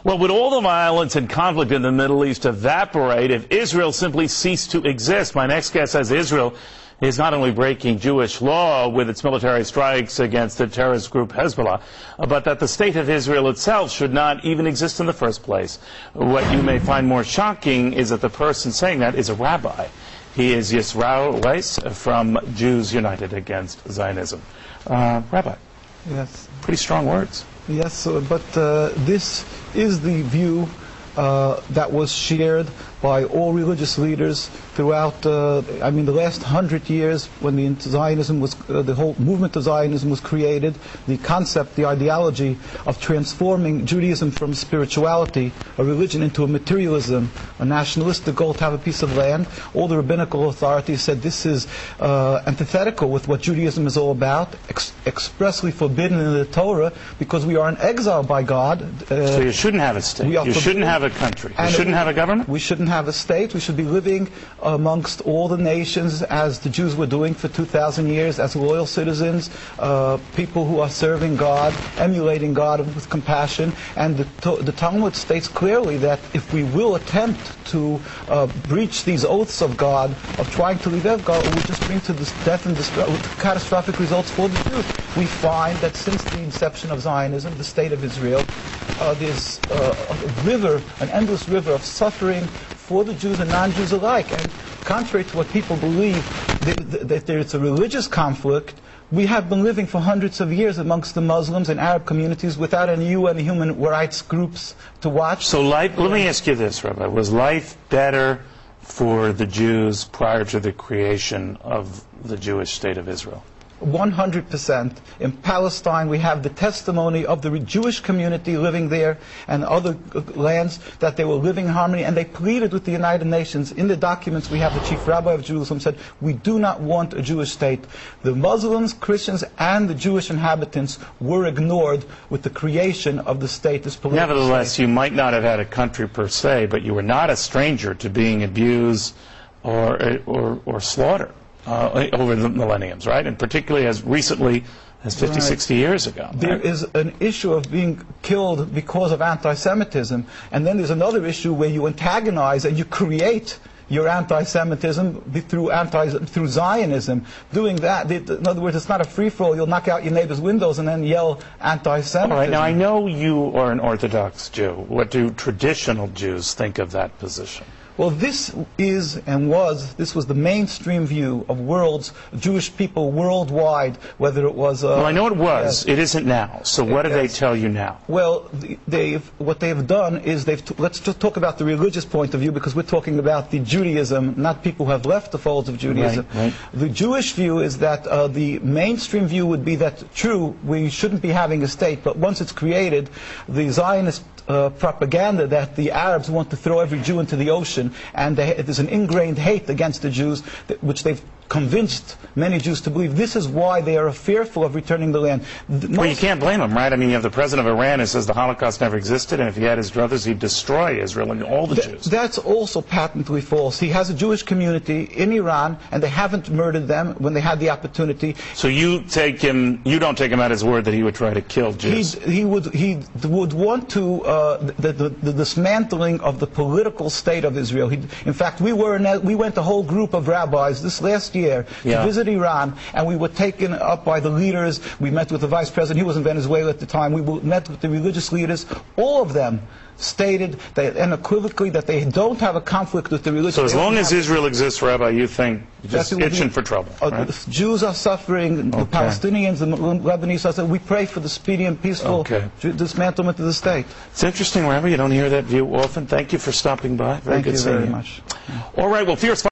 Well, would all the violence and conflict in the Middle East evaporate if Israel simply ceased to exist? My next guest says Israel is not only breaking Jewish law with its military strikes against the terrorist group Hezbollah, but that the state of Israel itself should not even exist in the first place. What you may find more shocking is that the person saying that is a rabbi. He is Yisrael Weiss from Jews United Against Zionism. Rabbi. Yes. Pretty strong words. Yes, but this is the view that was shared by all religious leaders throughout, the last 100 years when Zionism was, the whole movement of Zionism was created. The concept, the ideology of transforming Judaism from spirituality, a religion, into a materialism, a nationalistic goal to have a piece of land. All the rabbinical authorities said this is antithetical with what Judaism is all about, expressly forbidden in the Torah, because we are in exile by God. So you shouldn't have a state. You shouldn't have a country. You shouldn't have a government? We shouldn't have a state. We should be living amongst all the nations as the Jews were doing for 2,000 years, as loyal citizens, people who are serving God, emulating God with compassion. And the Talmud states clearly that if we will attempt to breach these oaths of God, of trying to leave God, it will just bring to death and catastrophic results for the Jews. We find that since the inception of Zionism, the state of Israel, there's an endless river of suffering for the Jews and non-Jews alike. And contrary to what people believe, that there's a religious conflict, we have been living for hundreds of years amongst the Muslims and Arab communities without any UN human rights groups to watch. So let me ask you this, Rabbi. Was life better for the Jews prior to the creation of the Jewish state of Israel? 100%. In Palestine, we have the testimony of the Jewish community living there and other lands that they were living in harmony, and they pleaded with the United Nations. In the documents we have, the chief rabbi of Jerusalem said, we do not want a Jewish state. The Muslims, Christians, and the Jewish inhabitants were ignored with the creation of the state, this political Nevertheless, state. You might not have had a country per se, but you were not a stranger to being abused or slaughtered over the millenniums, right? And particularly as recently as 50, 60 years ago. There is an issue of being killed because of anti-Semitism, and then there's another issue where you antagonize and you create your anti-Semitism through Zionism. Doing that, in other words, it's not a free-for-all. You'll knock out your neighbor's windows and then yell anti-Semitism. All right, now I know you are an Orthodox Jew. What do traditional Jews think of that position? Well, this was the mainstream view of Jewish people worldwide, whether it was... well, I know it was. It isn't now. So what do they tell you now? Well, what they've done is let's just talk about the religious point of view, because we're talking about the Judaism, not people who have left the folds of Judaism. Right. The Jewish view is that the mainstream view would be that, true, we shouldn't be having a state, but once it's created, the Zionist propaganda that the Arabs want to throw every Jew into the ocean, and there's an ingrained hate against the Jews, which they've convinced many Jews to believe. This is why they are fearful of returning the land. Well, you can't blame them, right? I mean, you have the president of Iran who says the Holocaust never existed, and if he had his druthers, he'd destroy Israel and all the Jews. That's also patently false. He has a Jewish community in Iran, and they haven't murdered them when they had the opportunity. So you don't take him at his word that he would try to kill Jews? He would want to the dismantling of the political state of Israel. In fact, we went a whole group of rabbis this last year to visit Iran, and we were taken up by the leaders. We met with the vice president. He was in Venezuela at the time. We met with the religious leaders. All of them stated unequivocally that they don't have a conflict with the religion. So as long as Israel exists, Rabbi, you think just itching for trouble, right? The Jews are suffering, the Palestinians, the Lebanese are suffering. We pray for the speedy and peaceful dismantlement of the state. It's interesting, Rabbi. You don't hear that view often. Thank you for stopping by. Very good seeing you. Thank you very much. All right, well, fierce